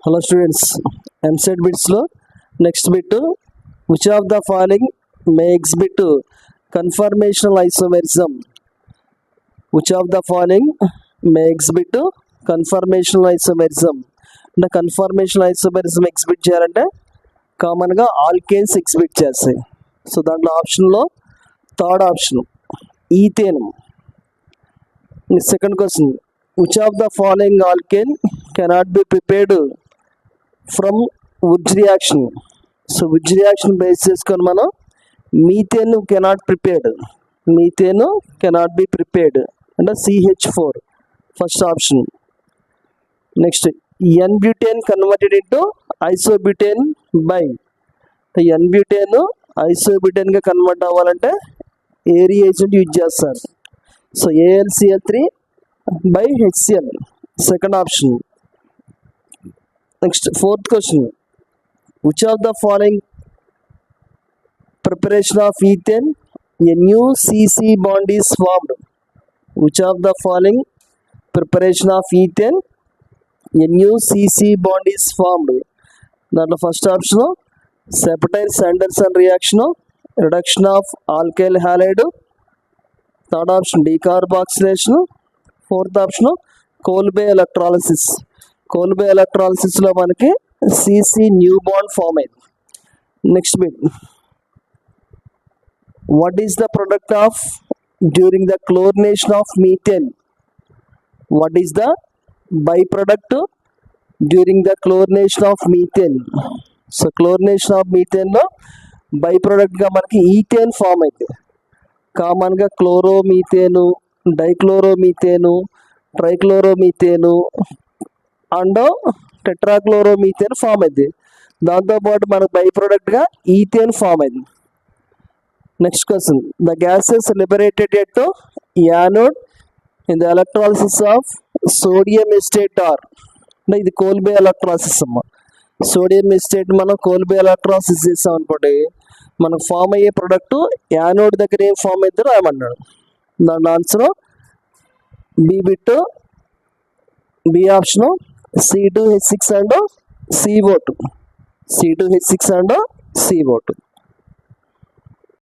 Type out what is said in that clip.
Hello students, MSET bits lo next bit, which of the following may exhibit conformational isomerism? Which of the following may exhibit conformational isomerism? The conformational isomerism exhibit చేయాలంటే common గా alkanes exhibit చేస్తాయి. So దాంట్లో option లో third option ethane. Second question, which of the following alkane cannot be prepared from Wurtz reaction? So Wurtz reaction base చేసుకొని మనం methane cannot prepared, methane cannot be prepared అంటే CH4 first option. Next N-butane converted into ఐసోబ్యూటేన్ by, N-butane ఐసోబ్యూటేన్ గా convert అవ్వాలంటే ఏ reagent use చేస్తారు? So AlCl3 by HCl second option. Next fourth question, which of the following preparation of ethane a new CC bond is formed? Which of the following preparation of ethane a new CC bond is formed? దాంట్లో first option Sabatier Senderens reaction, reduction of alkyl halide. Third option decarboxylation. Fourth option Kolbe electrolysis. Kolbe ఎలక్ట్రాలిసిస్లో మనకి CC new bond form అయింది. Next bit, what is the product of during the chlorination of methane? What is the by product during the chlorination of methane? So chlorination of మీథేన్లో by ప్రొడక్ట్గా మనకి ethane form అయింది. కామన్గా క్లోరోమీథేను, డైక్లోరోమీథేను, ట్రైక్లోరోమీథేను and టెట్రాక్లోరోమీథేన్ form అయింది. దాంతోపాటు మనకు by ప్రోడక్ట్గా ethane form అయింది. Next question, the gases liberated at anode in the electrolysis of sodium estate or. అంటే ఇది కోల్బే ఎలక్ట్రాలిసిస్ అమ్మ. సోడియం ఎస్టేట్ మనం కోల్బే ఎలక్ట్రాలిసిస్ చేస్తాం అనుకోండి, మనకు ఫామ్ అయ్యే ప్రొడక్ట్ యానోడ్ దగ్గర ఏం ఫామ్ అవుతుందో రాయమన్నాడు. దాని answer B bit, B option C2H6 and CO2, C2H6 and CO2.